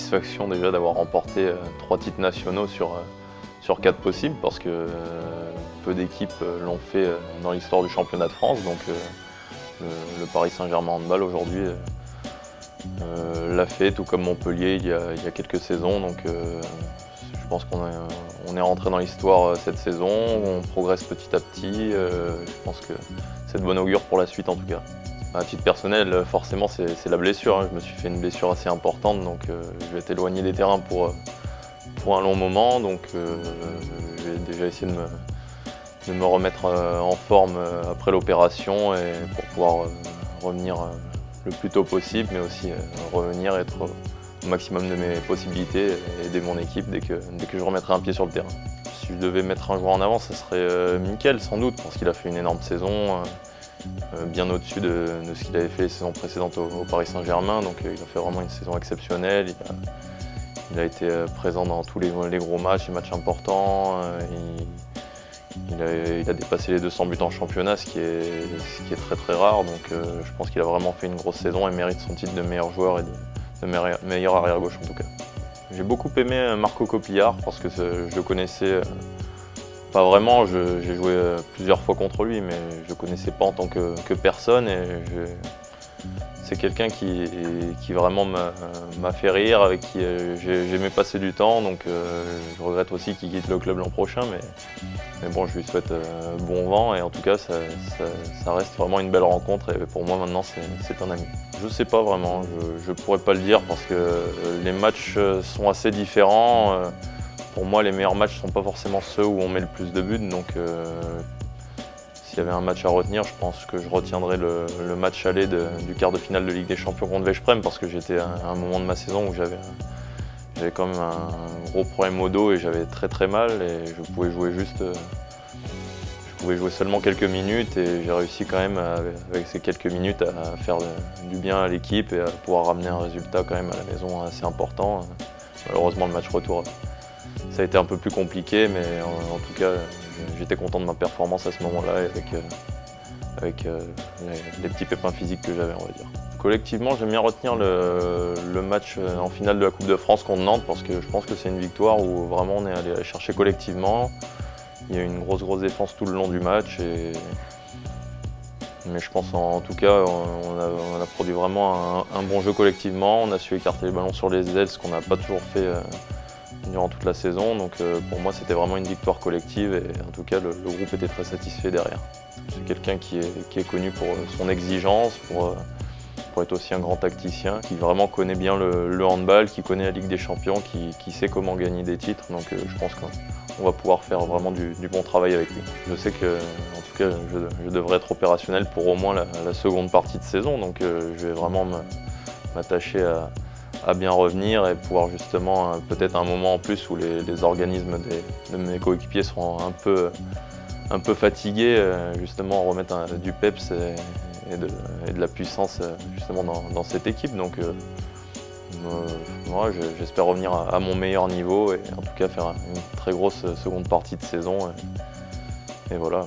satisfaction déjà d'avoir remporté 3 titres nationaux sur 4 possibles, parce que peu d'équipes l'ont fait dans l'histoire du championnat de France. Donc le Paris Saint-Germain handball aujourd'hui l'a fait, tout comme Montpellier il y a quelques saisons. Donc je pense qu'on est rentré dans l'histoire cette saison, on progresse petit à petit. Je pense que c'est de bon augure pour la suite en tout cas. À titre personnel, forcément c'est la blessure. Je me suis fait une blessure assez importante, donc je vais être éloigné des terrains pour un long moment. Donc je vais déjà essayer de me remettre en forme après l'opération et pour pouvoir revenir le plus tôt possible, mais aussi revenir et être au maximum de mes possibilités et aider mon équipe dès que je remettrai un pied sur le terrain. Si je devais mettre un joueur en avant, ce serait Mickaël sans doute, parce qu'il a fait une énorme saison, bien au-dessus de ce qu'il avait fait les saisons précédentes au Paris Saint-Germain. Donc il a fait vraiment une saison exceptionnelle. Il a été présent dans tous les gros matchs, les matchs importants. Il a dépassé les 200 buts en championnat, ce qui est très très rare. Donc je pense qu'il a vraiment fait une grosse saison et mérite son titre de meilleur joueur et de meilleur arrière-gauche en tout cas. J'ai beaucoup aimé Marco Copillard parce que je le connaissais pas vraiment. J'ai joué plusieurs fois contre lui, mais je le connaissais pas en tant que personne. Et c'est quelqu'un qui vraiment m'a fait rire, avec qui j'aimais passer du temps. Donc je regrette aussi qu'il quitte le club l'an prochain, mais bon, je lui souhaite bon vent. Et en tout cas, ça reste vraiment une belle rencontre. Et pour moi maintenant, c'est un ami. Je sais pas vraiment, je pourrais pas le dire parce que les matchs sont assez différents. Pour moi, les meilleurs matchs ne sont pas forcément ceux où on met le plus de buts. Donc s'il y avait un match à retenir, je pense que je retiendrai le match aller du quart de finale de Ligue des Champions contre Veszprém, parce que j'étais à un moment de ma saison où j'avais quand même un gros problème au dos et j'avais très très mal et je pouvais jouer seulement quelques minutes, et j'ai réussi quand même avec ces quelques minutes à faire du bien à l'équipe et à pouvoir ramener un résultat quand même à la maison assez important. Malheureusement, le match retour, ça a été un peu plus compliqué, mais en tout cas, j'étais content de ma performance à ce moment-là, avec les petits pépins physiques que j'avais, on va dire. Collectivement, j'aime bien retenir le match en finale de la Coupe de France contre Nantes, parce que je pense que c'est une victoire où vraiment on est allé la chercher collectivement. Il y a eu une grosse défense tout le long du match, mais je pense en tout cas on a produit vraiment un bon jeu collectivement. On a su écarter les ballons sur les ailes, ce qu'on n'a pas toujours fait durant toute la saison. Donc pour moi, c'était vraiment une victoire collective, et en tout cas le groupe était très satisfait derrière. C'est quelqu'un qui est connu pour son exigence, pour être aussi un grand tacticien, qui vraiment connaît bien le handball, qui connaît la Ligue des Champions, qui sait comment gagner des titres. Donc je pense qu'on va pouvoir faire vraiment du bon travail avec lui. Je sais que, en tout cas, je devrais être opérationnel pour au moins la seconde partie de saison. Donc je vais vraiment m'attacher à bien revenir et pouvoir justement, peut-être un moment en plus où les organismes de mes coéquipiers seront un peu fatigués, justement remettre du peps et de la puissance justement dans cette équipe. Donc ouais, j'espère revenir à mon meilleur niveau et en tout cas faire une très grosse seconde partie de saison. Et voilà.